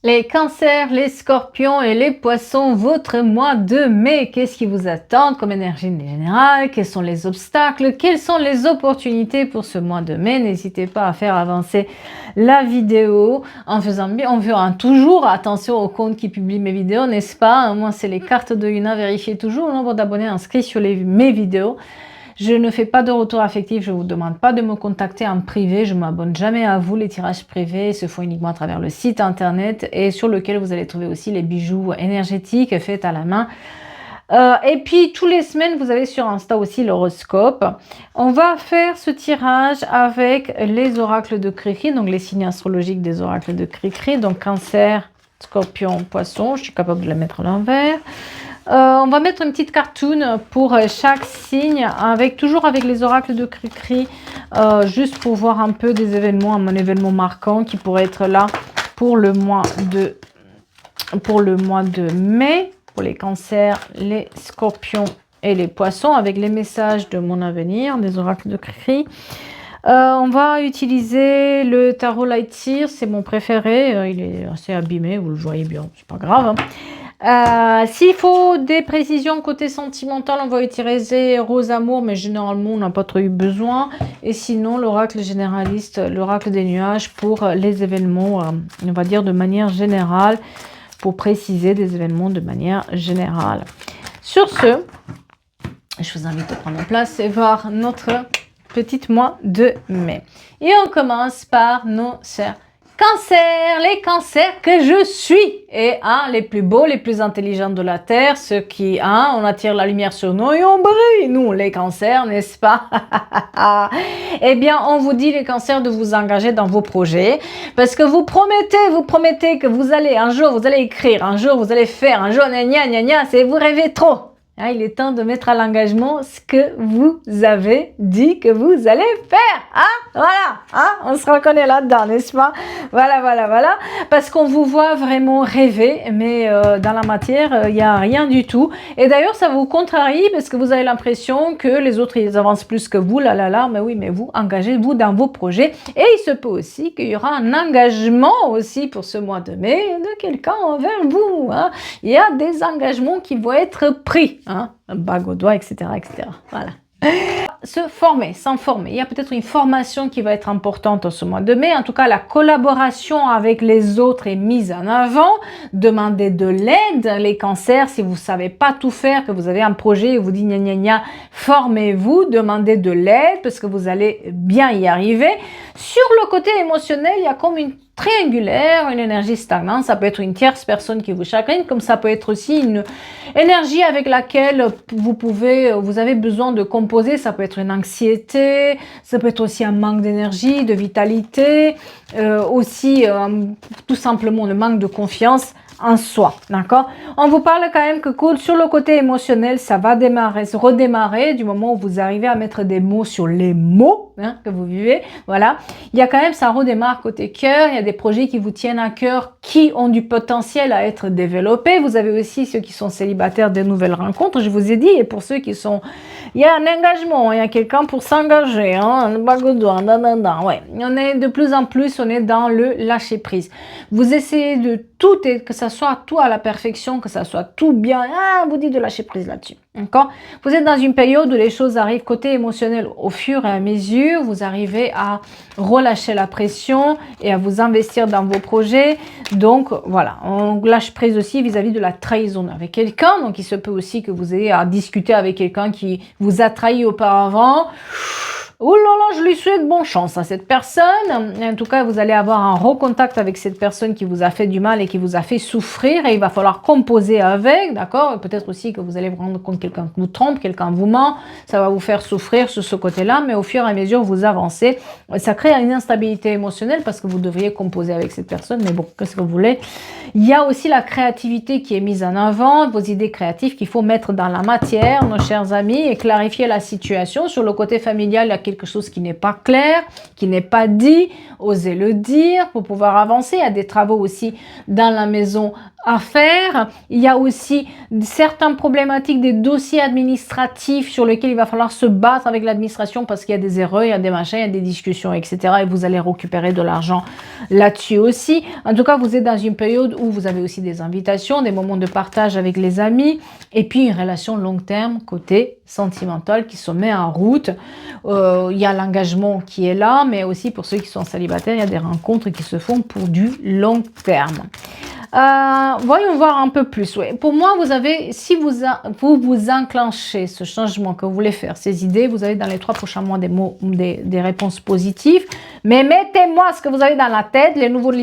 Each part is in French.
Les cancers, les scorpions et les poissons, votre mois de mai, qu'est-ce qui vous attend comme énergie générale? Quels sont les obstacles? Quelles sont les opportunités pour ce mois de mai? N'hésitez pas à faire avancer la vidéo en faisant toujours attention au compte qui publie mes vidéos, n'est-ce pas? Moi, c'est les cartes de Yuna, vérifiez toujours le nombre d'abonnés inscrits sur mes vidéos. Je ne fais pas de retour affectif, je ne vous demande pas de me contacter en privé, je ne m'abonne jamais à vous. Les tirages privés se font uniquement à travers le site internet et sur lequel vous allez trouver aussi les bijoux énergétiques faits à la main. Et puis, tous les semaines, vous avez sur Insta aussi l'horoscope. On va faire ce tirage avec les oracles de Cricri, donc les signes astrologiques des oracles de Cricri, donc Cancer, Scorpion, Poisson. Je suis capable de la mettre à l'envers. On va mettre une petite cartoon pour chaque signe, toujours avec les oracles de Cricri, juste pour voir un peu des événements, un événement marquant qui pourrait être là pour le mois de mai, pour les cancers, les scorpions et les poissons, avec les messages de mon avenir, des oracles de Cricri. On va utiliser le tarot Light-Seer, c'est mon préféré, il est assez abîmé, vous le voyez bien, c'est pas grave, hein. S'il faut des précisions côté sentimental, on va utiliser Rose Amour, mais généralement on n'a pas trop eu besoin. Et sinon l'oracle généraliste, l'oracle des nuages pour les événements, on va dire de manière générale, pour préciser des événements de manière générale. Sur ce, je vous invite à prendre place et voir notre petit mois de mai. Et on commence par nos chers cancers, les cancers que je suis, et les plus beaux, les plus intelligents de la Terre, ceux qui, on attire la lumière sur nous et on brille, nous, les cancers, n'est-ce pas? Eh bien, on vous dit, les cancers, de vous engager dans vos projets, parce que vous promettez que vous allez, un jour, vous allez écrire, un jour, vous allez faire, un jour, gna, c'est vous rêvez trop. Il est temps de mettre à l'engagement ce que vous avez dit que vous allez faire. Voilà, on se reconnaît là-dedans, n'est-ce pas? Voilà. Parce qu'on vous voit vraiment rêver, mais dans la matière, il n'y a rien du tout. Et d'ailleurs, ça vous contrarie parce que vous avez l'impression que les autres, ils avancent plus que vous. Mais oui, mais vous, engagez-vous dans vos projets. Et il se peut aussi qu'il y aura un engagement aussi pour ce mois de mai de quelqu'un envers vous. Il y a des engagements qui vont être pris. Bague au doigt, etc. Voilà. Se former, s'informer. Il y a peut-être une formation qui va être importante en ce mois de mai. En tout cas, la collaboration avec les autres est mise en avant. Demandez de l'aide, les cancers. Si vous ne savez pas tout faire, que vous avez un projet et vous dites gna, formez-vous, demandez de l'aide parce que vous allez bien y arriver. Sur le côté émotionnel, il y a comme une triangulaire, une énergie stagnante. Ça peut être une tierce personne qui vous chagrine, comme ça peut être aussi une énergie avec laquelle vous avez besoin de composer. Ça peut être une anxiété, ça peut être aussi un manque d'énergie, de vitalité, aussi tout simplement le manque de confiance en soi, d'accord? On vous parle quand même que sur le côté émotionnel, ça va redémarrer du moment où vous arrivez à mettre des mots sur les mots que vous vivez, voilà. Il y a quand même, ça redémarre côté cœur, il y a des projets qui vous tiennent à cœur, qui ont du potentiel à être développés. Vous avez aussi ceux qui sont célibataires, des nouvelles rencontres, je vous ai dit, et pour ceux qui sont, il y a un engagement, il y a quelqu'un pour s'engager, un bague au doigt, ouais. On est de plus en plus, on est dans le lâcher prise. Vous essayez de tout, et que ça soit tout à la perfection, que ça soit tout bien, vous dites de lâcher prise là-dessus. D'accord? Vous êtes dans une période où les choses arrivent côté émotionnel au fur et à mesure, vous arrivez à relâcher la pression et à vous investir dans vos projets. Donc voilà, on lâche prise aussi vis-à-vis de la trahison avec quelqu'un. Donc il se peut aussi que vous ayez à discuter avec quelqu'un qui vous a trahi auparavant. Oh là là, je lui souhaite bonne chance à cette personne. En tout cas, vous allez avoir un recontact avec cette personne qui vous a fait du mal et qui vous a fait souffrir. Et il va falloir composer avec, d'accord? Peut-être aussi que vous allez vous rendre compte que quelqu'un vous trompe, quelqu'un vous ment. Ça va vous faire souffrir sur ce côté-là. Mais au fur et à mesure, vous avancez. Ça crée une instabilité émotionnelle parce que vous devriez composer avec cette personne. Mais bon, qu'est-ce que vous voulez? Il y a aussi la créativité qui est mise en avant, vos idées créatives qu'il faut mettre dans la matière, nos chers amis, et clarifier la situation. Sur le côté familial, il y a quelque chose qui n'est pas clair, qui n'est pas dit, osez le dire pour pouvoir avancer. Il y a des travaux aussi dans la maison à faire. Il y a aussi certaines problématiques, des dossiers administratifs sur lesquels il va falloir se battre avec l'administration parce qu'il y a des erreurs, il y a des machins, il y a des discussions, etc. Et vous allez récupérer de l'argent là-dessus aussi. En tout cas, vous êtes dans une période où vous avez aussi des invitations, des moments de partage avec les amis et puis une relation long terme côté sentimental qui se met en route. Il y a l'engagement qui est là, mais aussi pour ceux qui sont célibataires, il y a des rencontres qui se font pour du long terme. Voyons voir un peu plus. Ouais. Pour moi, vous avez, si vous enclenchez ce changement que vous voulez faire, ces idées, vous avez dans les 3 prochains mois des réponses positives. Mais mettez-moi ce que vous avez dans la tête, les nouvelles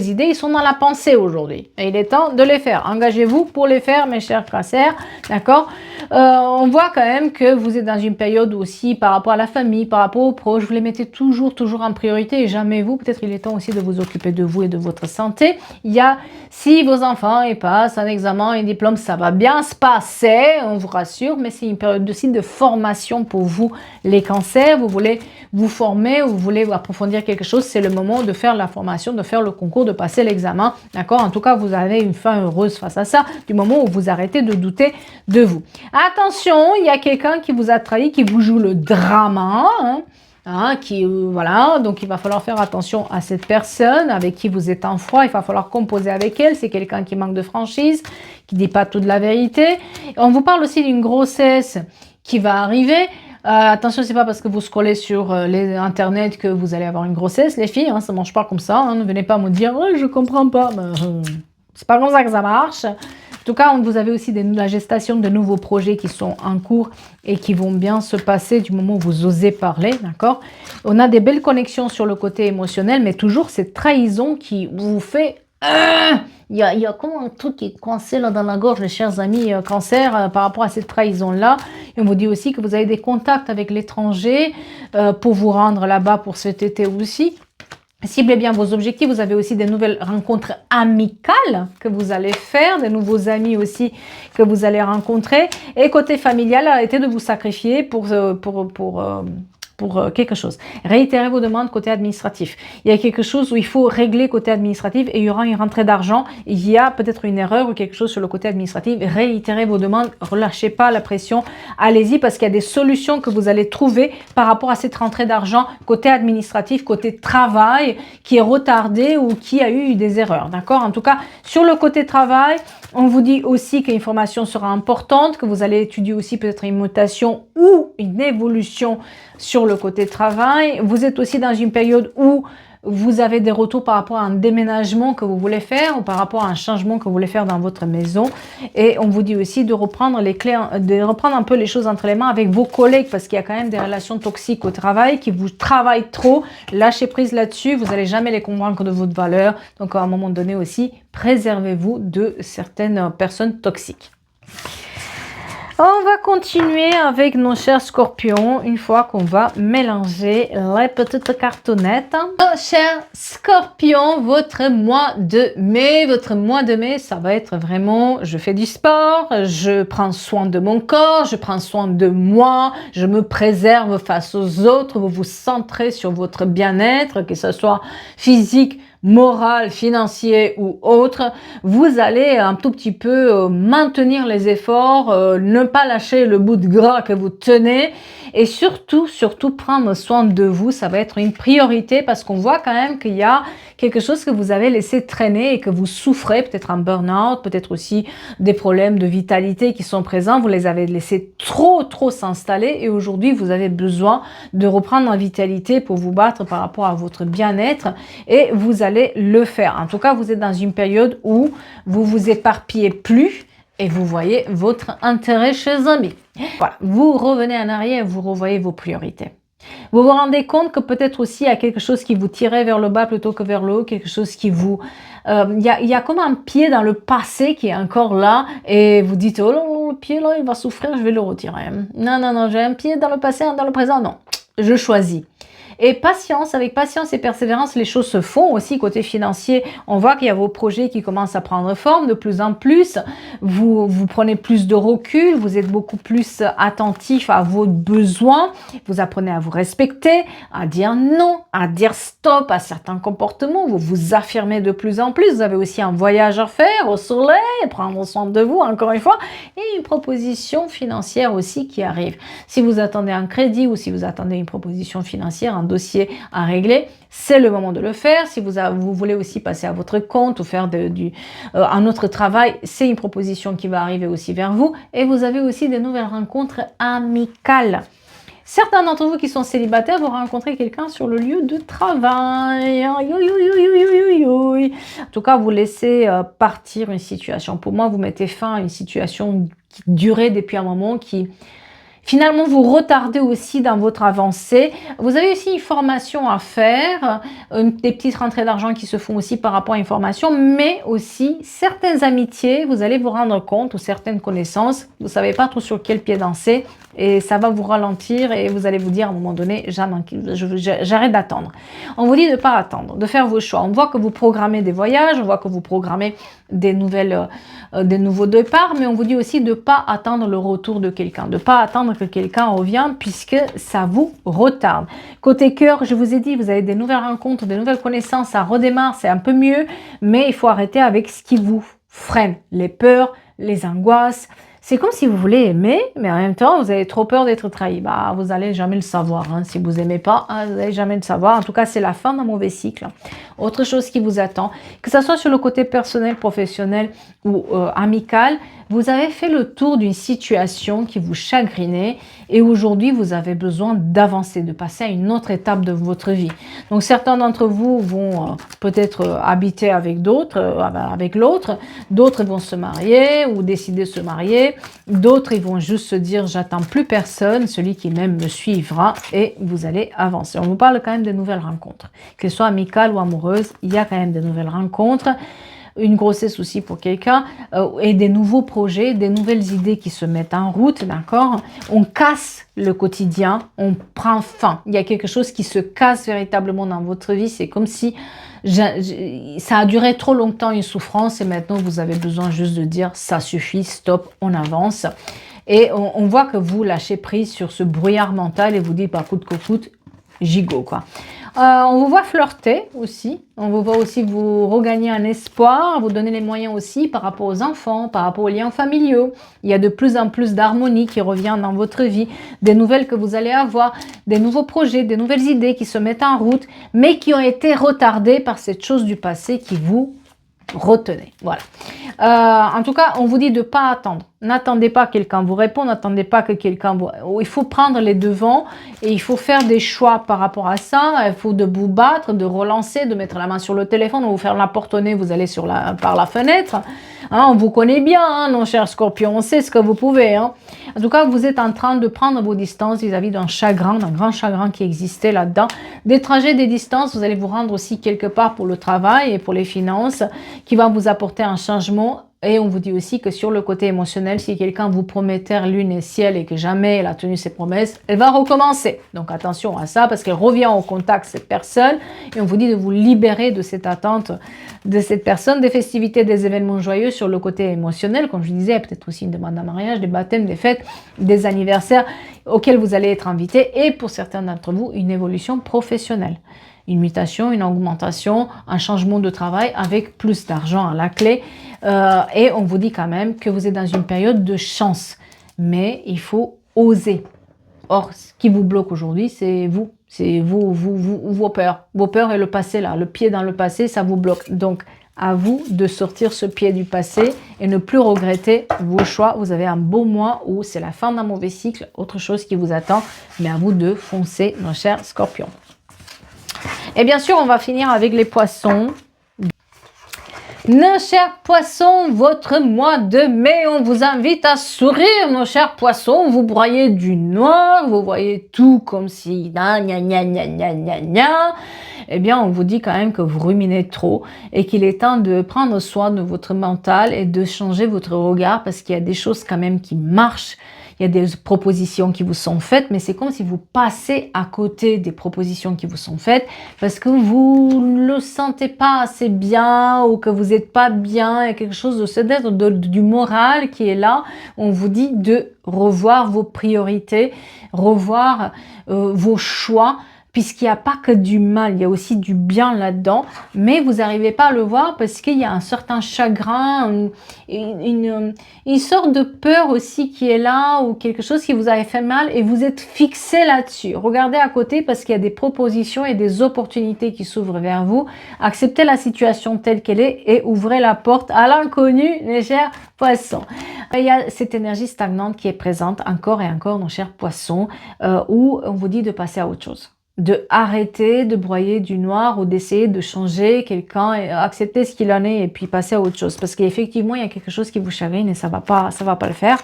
idées, ils sont dans la pensée aujourd'hui. Et il est temps de les faire. Engagez-vous pour les faire, mes chers cancers. D'accord? On voit quand même que vous êtes dans une période aussi par rapport à la famille, par rapport aux proches. Vous les mettez toujours en priorité et jamais vous. Peut-être il est temps aussi de vous occuper de vous et de votre santé. Il y a, si vos enfants ils passent un examen, un diplôme, ça va bien se passer, on vous rassure. Mais c'est une période aussi de formation pour vous, les cancers. Vous voulez vous former ou vous voulez approfondir quelque chose, c'est le moment de faire la formation, de faire le concours, de passer l'examen, d'accord? En tout cas, vous avez une fin heureuse face à ça, du moment où vous arrêtez de douter de vous. Attention, il y a quelqu'un qui vous a trahi, qui vous joue le drama, voilà, donc il va falloir faire attention à cette personne avec qui vous êtes en froid, il va falloir composer avec elle, c'est quelqu'un qui manque de franchise, qui dit pas toute la vérité. On vous parle aussi d'une grossesse qui va arriver. Attention, c'est pas parce que vous scrollez sur Internet que vous allez avoir une grossesse, les filles, ça mange pas comme ça, ne venez pas me dire « je comprends pas », c'est pas comme ça que ça marche. En tout cas, vous avez aussi la gestation de nouveaux projets qui sont en cours et qui vont bien se passer du moment où vous osez parler, d'accord? On a des belles connexions sur le côté émotionnel, mais toujours cette trahison qui vous fait... Il y a comme un truc qui est coincé là dans la gorge, les chers amis cancer, par rapport à cette trahison-là. Et on vous dit aussi que vous avez des contacts avec l'étranger pour vous rendre là-bas pour cet été aussi. Ciblez bien vos objectifs. Vous avez aussi des nouvelles rencontres amicales que vous allez faire, des nouveaux amis aussi que vous allez rencontrer. Et côté familial, arrêtez de vous sacrifier pour quelque chose. Réitérez vos demandes côté administratif. Il y a quelque chose où il faut régler côté administratif et il y aura une rentrée d'argent. Il y a peut-être une erreur ou quelque chose sur le côté administratif. Réitérez vos demandes. Relâchez pas la pression. Allez-y parce qu'il y a des solutions que vous allez trouver par rapport à cette rentrée d'argent côté administratif, côté travail qui est retardé ou qui a eu des erreurs. D'accord? En tout cas, sur le côté travail, on vous dit aussi qu'une formation sera importante, que vous allez étudier aussi peut-être une mutation ou une évolution sur le côté travail. Vous êtes aussi dans une période où vous avez des retours par rapport à un déménagement que vous voulez faire ou par rapport à un changement que vous voulez faire dans votre maison. Et on vous dit aussi de reprendre les clés, de reprendre un peu les choses entre les mains avec vos collègues parce qu'il y a quand même des relations toxiques au travail qui vous travaillent trop. Lâchez prise là-dessus, vous n'allez jamais les convaincre de votre valeur. Donc à un moment donné aussi, préservez-vous de certaines personnes toxiques. On va continuer avec nos chers scorpions une fois qu'on va mélanger les petites cartonnettes. Chers scorpions, votre mois de mai, ça va être vraiment, je fais du sport, je prends soin de mon corps, je prends soin de moi, je me préserve face aux autres, vous vous centrez sur votre bien-être, que ce soit physique, moral, financier ou autre, vous allez un tout petit peu maintenir les efforts, ne pas lâcher le bout de gras que vous tenez et surtout prendre soin de vous, ça va être une priorité parce qu'on voit quand même qu'il y a quelque chose que vous avez laissé traîner et que vous souffrez, peut-être un burn-out, peut-être aussi des problèmes de vitalité qui sont présents, vous les avez laissés trop s'installer et aujourd'hui vous avez besoin de reprendre en vitalité pour vous battre par rapport à votre bien-être et vous allez le faire. En tout cas, vous êtes dans une période où vous vous éparpillez plus et vous voyez votre intérêt chez un ami. Voilà, vous revenez en arrière et vous revoyez vos priorités. Vous vous rendez compte que peut-être aussi il y a quelque chose qui vous tirait vers le bas plutôt que vers le haut, quelque chose qui vous... Il y a comme un pied dans le passé qui est encore là et vous dites « Oh là, le pied là, il va souffrir, je vais le retirer. » Non, j'ai un pied dans le passé, un dans le présent. Non, je choisis. Et patience, avec patience et persévérance, les choses se font aussi côté financier. On voit qu'il y a vos projets qui commencent à prendre forme de plus en plus. Vous prenez plus de recul, vous êtes beaucoup plus attentif à vos besoins. Vous apprenez à vous respecter, à dire non, à dire stop à certains comportements. Vous vous affirmez de plus en plus. Vous avez aussi un voyage à faire au soleil, prendre soin de vous encore une fois. Et une proposition financière aussi qui arrive. Si vous attendez un crédit ou si vous attendez une proposition financière, un dossier à régler, c'est le moment de le faire. Si vous voulez aussi passer à votre compte ou faire un autre travail, c'est une proposition qui va arriver aussi vers vous. Et vous avez aussi des nouvelles rencontres amicales. Certains d'entre vous qui sont célibataires vont rencontrer quelqu'un sur le lieu de travail. En tout cas, vous laissez partir une situation. Pour moi, vous mettez fin à une situation qui durait depuis un moment, qui finalement vous retardez aussi dans votre avancée. Vous avez aussi une formation à faire, des petites rentrées d'argent qui se font aussi par rapport à une formation, mais aussi certaines amitiés, vous allez vous rendre compte, ou certaines connaissances, vous ne savez pas trop sur quel pied danser, et ça va vous ralentir et vous allez vous dire à un moment donné, j'arrête d'attendre. On vous dit de ne pas attendre, de faire vos choix. On voit que vous programmez des voyages, on voit que vous programmez des nouveaux départs, mais on vous dit aussi de ne pas attendre le retour de quelqu'un, de ne pas attendre que quelqu'un revienne puisque ça vous retarde. Côté cœur, je vous ai dit, vous avez des nouvelles rencontres, des nouvelles connaissances, ça redémarre, c'est un peu mieux, mais il faut arrêter avec ce qui vous freine, les peurs, les angoisses. C'est comme si vous voulez aimer, mais en même temps, vous avez trop peur d'être trahi. Bah, vous n'allez jamais le savoir. Hein. Si vous n'aimez pas, vous n'allez jamais le savoir. En tout cas, c'est la fin d'un mauvais cycle. Autre chose qui vous attend, que ce soit sur le côté personnel, professionnel ou amical, vous avez fait le tour d'une situation qui vous chagrinait et aujourd'hui, vous avez besoin d'avancer, de passer à une autre étape de votre vie. Donc, certains d'entre vous vont peut-être habiter avec d'autres, avec l'autre. D'autres vont se marier ou décider de se marier. D'autres, ils vont juste se dire, j'attends plus personne, celui qui m'aime me suivra et vous allez avancer. On vous parle quand même de nouvelles rencontres, qu'elles soient amicales ou amoureuses, il y a quand même de nouvelles rencontres. Une grossesse aussi pour quelqu'un et des nouveaux projets, des nouvelles idées qui se mettent en route, d'accord? On casse le quotidien, on prend fin. Il y a quelque chose qui se casse véritablement dans votre vie. C'est comme si ça a duré trop longtemps une souffrance et maintenant vous avez besoin juste de dire ça suffit, stop, on avance. Et on voit que vous lâchez prise sur ce brouillard mental et vous dites, bah, coûte que coûte, gigot, quoi. On vous voit flirter aussi, on vous voit aussi vous regagner un espoir, vous donner les moyens aussi par rapport aux enfants, par rapport aux liens familiaux. Il y a de plus en plus d'harmonie qui revient dans votre vie, des nouvelles que vous allez avoir, des nouveaux projets, des nouvelles idées qui se mettent en route, mais qui ont été retardées par cette chose du passé qui vous retenez. Voilà. En tout cas, on vous dit de ne pas attendre. N'attendez pas que quelqu'un vous réponde, n'attendez pas que quelqu'un vous... Il faut prendre les devants et il faut faire des choix par rapport à ça. Il faut de vous battre, de relancer, de mettre la main sur le téléphone, de vous faire la porte au nez, vous allez par la fenêtre. Hein, on vous connaît bien, hein, nos chers scorpions, on sait ce que vous pouvez. Hein. En tout cas, vous êtes en train de prendre vos distances vis-à-vis d'un chagrin, d'un grand chagrin qui existait là-dedans. Des trajets, des distances, vous allez vous rendre aussi quelque part pour le travail et pour les finances, qui va vous apporter un changement. Et on vous dit aussi que sur le côté émotionnel, si quelqu'un vous promet terre, lune et ciel et que jamais elle a tenu ses promesses, elle va recommencer. Donc attention à ça parce qu'elle revient au contact, cette personne. Et on vous dit de vous libérer de cette attente de cette personne, des festivités, des événements joyeux sur le côté émotionnel. Comme je disais, peut-être aussi une demande en mariage, des baptêmes, des fêtes, des anniversaires auxquels vous allez être invité. Et pour certains d'entre vous, une évolution professionnelle. Une mutation, une augmentation, un changement de travail avec plus d'argent à la clé. Et on vous dit quand même que vous êtes dans une période de chance. Mais il faut oser. Or, ce qui vous bloque aujourd'hui, c'est vous. C'est vos peurs. Vos peurs et le passé, là. Le pied dans le passé, ça vous bloque. Donc, à vous de sortir ce pied du passé et ne plus regretter vos choix. Vous avez un beau mois où c'est la fin d'un mauvais cycle, autre chose qui vous attend. Mais à vous de foncer, nos chers scorpions. Et bien sûr, on va finir avec les poissons. Nos chers poissons, votre mois de mai, on vous invite à sourire, nos chers poissons. Vous broyez du noir, vous voyez tout comme si... Eh bien, on vous dit quand même que vous ruminez trop et qu'il est temps de prendre soin de votre mental et de changer votre regard parce qu'il y a des choses quand même qui marchent. il y a des propositions qui vous sont faites, mais c'est comme si vous passez à côté des propositions qui vous sont faites parce que vous ne le sentez pas assez bien ou que vous n'êtes pas bien. Il y a quelque chose de cet être du moral qui est là. On vous dit de revoir vos priorités, revoir vos choix, puisqu'il n'y a pas que du mal, il y a aussi du bien là-dedans, mais vous n'arrivez pas à le voir parce qu'il y a un certain chagrin, une sorte de peur aussi qui est là, ou quelque chose qui vous avait fait mal et vous êtes fixé là-dessus. Regardez à côté parce qu'il y a des propositions et des opportunités qui s'ouvrent vers vous. Acceptez la situation telle qu'elle est et ouvrez la porte à l'inconnu, mes chers poissons. Il y a cette énergie stagnante qui est présente encore et encore, nos chers poissons, où on vous dit de passer à autre chose, de arrêter de broyer du noir ou d'essayer de changer quelqu'un et accepter ce qu'il en est et puis passer à autre chose, parce qu'effectivement il y a quelque chose qui vous chagrine et ça va pas le faire.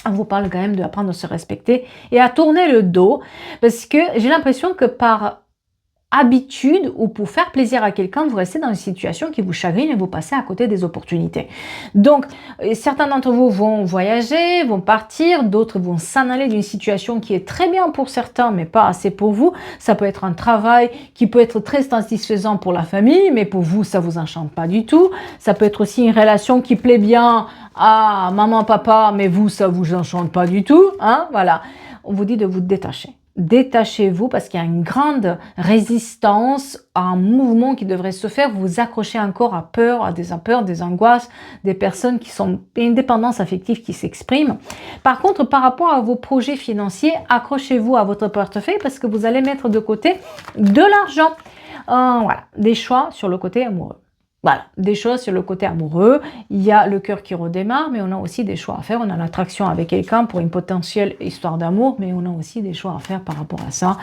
On vous parle quand même d'apprendre à se respecter et à tourner le dos, parce que j'ai l'impression que par habitude ou pour faire plaisir à quelqu'un, vous restez dans une situation qui vous chagrine et vous passez à côté des opportunités. Donc, certains d'entre vous vont voyager, vont partir, d'autres vont s'en aller d'une situation qui est très bien pour certains, mais pas assez pour vous. Ça peut être un travail qui peut être très satisfaisant pour la famille, mais pour vous, ça vous enchante pas du tout. Ça peut être aussi une relation qui plaît bien à maman, papa, mais vous, ça vous enchante pas du tout. Hein, voilà. On vous dit de vous détacher. Détachez-vous parce qu'il y a une grande résistance à un mouvement qui devrait se faire. Vous vous accrochez encore à peur, des angoisses, des personnes qui sont une dépendance affective qui s'exprime. Par contre, par rapport à vos projets financiers, accrochez-vous à votre portefeuille parce que vous allez mettre de côté de l'argent. Voilà, des choix sur le côté amoureux. Voilà, des choses sur le côté amoureux, il y a le cœur qui redémarre, mais on a aussi des choix à faire. On a l'attraction avec quelqu'un pour une potentielle histoire d'amour, mais on a aussi des choix à faire par rapport à ça.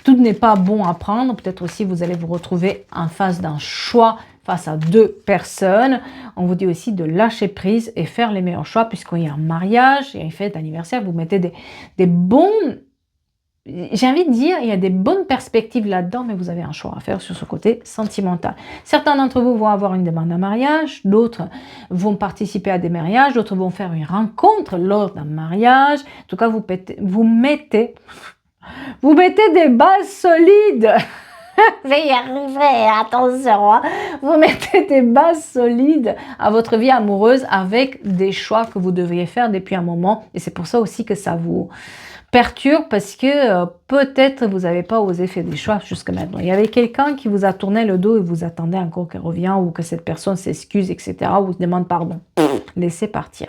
Tout n'est pas bon à prendre. Peut-être aussi vous allez vous retrouver en face d'un choix face à deux personnes. On vous dit aussi de lâcher prise et faire les meilleurs choix, puisqu'il y a un mariage, il y a une fête d'anniversaire, vous mettez des bons... J'ai envie de dire, il y a des bonnes perspectives là-dedans, mais vous avez un choix à faire sur ce côté sentimental. Certains d'entre vous vont avoir une demande en mariage, d'autres vont participer à des mariages, d'autres vont faire une rencontre lors d'un mariage. En tout cas, vous mettez des bases solides. Je vais y arriver, attention, hein. Vous mettez des bases solides à votre vie amoureuse avec des choix que vous devriez faire depuis un moment. Et c'est pour ça aussi que ça vous perturbe, parce que peut-être vous n'avez pas osé faire des choix jusqu'à maintenant. Il y avait quelqu'un qui vous a tourné le dos et vous attendez encore qu'elle revienne ou que cette personne s'excuse, etc. ou vous demande pardon. Laissez partir.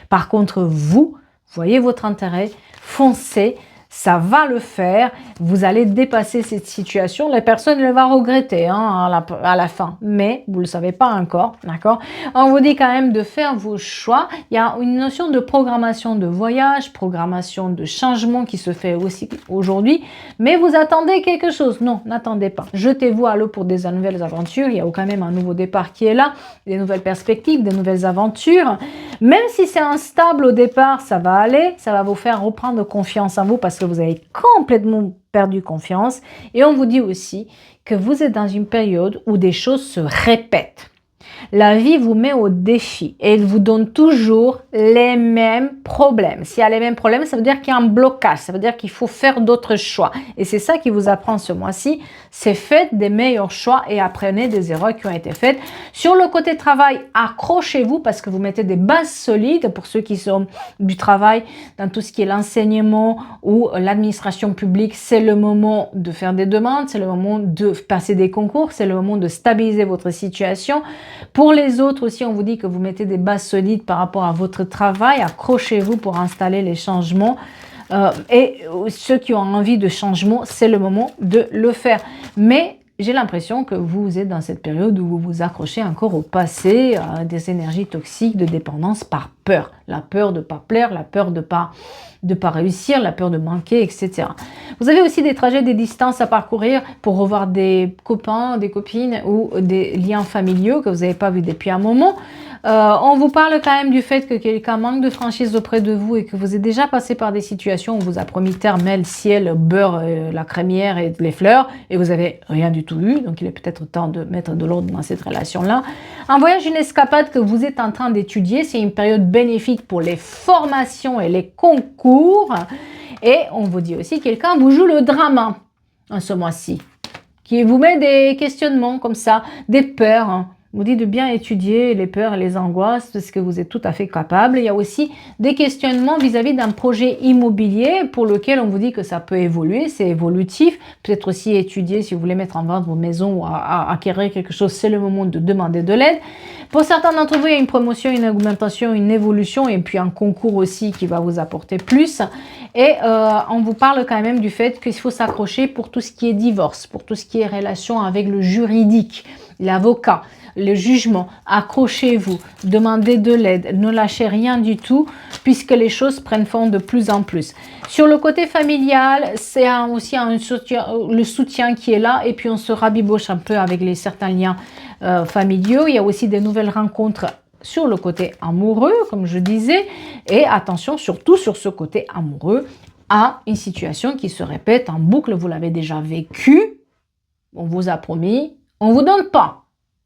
Par contre, vous voyez votre intérêt, foncez. Ça va le faire, vous allez dépasser cette situation, la personne elle va regretter hein, à la fin, mais vous ne le savez pas encore, d'accord? On vous dit quand même de faire vos choix. Il y a une notion de programmation de voyage, programmation de changement qui se fait aussi aujourd'hui, mais vous attendez quelque chose. Non, n'attendez pas. Jetez-vous à l'eau pour des nouvelles aventures. Il y a quand même un nouveau départ qui est là, des nouvelles perspectives, des nouvelles aventures. Même si c'est instable au départ, ça va aller, ça va vous faire reprendre confiance en vous parce que vous avez complètement perdu confiance. Et on vous dit aussi que vous êtes dans une période où des choses se répètent. La vie vous met au défi et elle vous donne toujours les mêmes problèmes. S'il y a les mêmes problèmes, ça veut dire qu'il y a un blocage, ça veut dire qu'il faut faire d'autres choix. Et c'est ça qui vous apprend ce mois-ci, c'est faites des meilleurs choix et apprenez des erreurs qui ont été faites. Sur le côté travail, accrochez-vous parce que vous mettez des bases solides pour ceux qui sont du travail dans tout ce qui est l'enseignement ou l'administration publique. C'est le moment de faire des demandes, c'est le moment de passer des concours, c'est le moment de stabiliser votre situation. Pour les autres aussi, on vous dit que vous mettez des bases solides par rapport à votre travail. Accrochez-vous pour installer les changements. Et ceux qui ont envie de changement, c'est le moment de le faire. Mais j'ai l'impression que vous êtes dans cette période où vous vous accrochez encore au passé, à des énergies toxiques de dépendance par peur. La peur de ne pas plaire, la peur de pas réussir, la peur de manquer, etc. Vous avez aussi des trajets, des distances à parcourir pour revoir des copains, des copines ou des liens familiaux que vous n'avez pas vus depuis un moment. On vous parle quand même du fait que quelqu'un manque de franchise auprès de vous et que vous êtes déjà passé par des situations où on vous a promis terre, miel, ciel, beurre, la crémière et les fleurs et vous avez rien du tout eu. Donc il est peut-être temps de mettre de l'ordre dans cette relation-là. Un voyage, une escapade que vous êtes en train d'étudier, c'est une période bénéfique pour les formations et les concours. Et on vous dit aussi quelqu'un vous joue le drama en ce mois-ci, qui vous met des questionnements comme ça, des peurs, hein. Vous dit de bien étudier les peurs et les angoisses parce que vous êtes tout à fait capable. Il y a aussi des questionnements vis-à-vis d'un projet immobilier pour lequel on vous dit que ça peut évoluer, c'est évolutif. Peut-être aussi étudier si vous voulez mettre en vente vos maisons ou acquérir quelque chose, c'est le moment de demander de l'aide. Pour certains d'entre vous, il y a une promotion, une augmentation, une évolution et puis un concours aussi qui va vous apporter plus. Et on vous parle quand même du fait qu'il faut s'accrocher pour tout ce qui est divorce, pour tout ce qui est relation avec le juridique, l'avocat, le jugement. Accrochez-vous, demandez de l'aide, ne lâchez rien du tout puisque les choses prennent forme de plus en plus. Sur le côté familial, c'est aussi le soutien qui est là et puis on se rabiboche un peu avec certains liens familiaux. Il y a aussi des nouvelles rencontres sur le côté amoureux, comme je disais, et attention surtout sur ce côté amoureux à une situation qui se répète en boucle, vous l'avez déjà vécu, on vous a promis, on ne vous donne pas.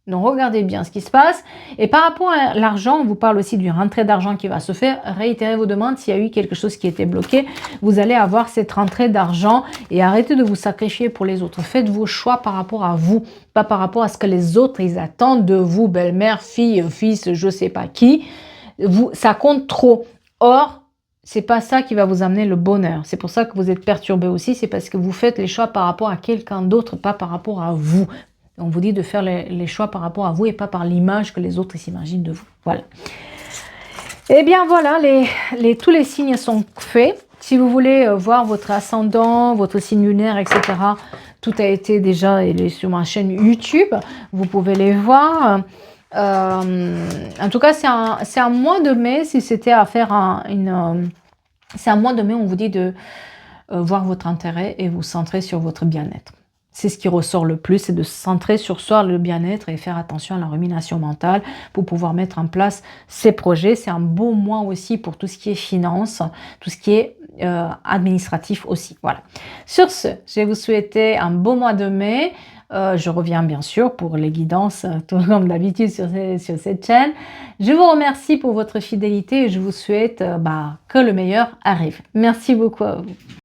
Donc regardez bien ce qui se passe. Et par rapport à l'argent, on vous parle aussi d'une rentrée d'argent qui va se faire. Réitérez vos demandes. S'il y a eu quelque chose qui était bloqué, vous allez avoir cette rentrée d'argent et arrêtez de vous sacrifier pour les autres. Faites vos choix par rapport à vous, pas par rapport à ce que les autres ils attendent de vous, belle-mère, fille, fils, je sais pas qui. Ça compte trop. Or, c'est pas ça qui va vous amener le bonheur. C'est pour ça que vous êtes perturbé aussi. C'est parce que vous faites les choix par rapport à quelqu'un d'autre, pas par rapport à vous. On vous dit de faire les choix par rapport à vous et pas par l'image que les autres s'imaginent de vous. Voilà. Et bien voilà, tous les signes sont faits. Si vous voulez voir votre ascendant, votre signe lunaire, etc., tout a été déjà sur ma chaîne YouTube. Vous pouvez les voir. En tout cas, c'est un mois de mai, si c'était à faire c'est un mois de mai, on vous dit de voir votre intérêt et vous centrer sur votre bien-être. C'est ce qui ressort le plus, c'est de se centrer sur soi, le bien-être et faire attention à la rumination mentale pour pouvoir mettre en place ces projets. C'est un bon mois aussi pour tout ce qui est finance, tout ce qui est administratif aussi. Voilà. Sur ce, je vais vous souhaiter un beau mois de mai. Je reviens bien sûr pour les guidances, tout comme d'habitude sur cette chaîne. Je vous remercie pour votre fidélité et je vous souhaite que le meilleur arrive. Merci beaucoup à vous.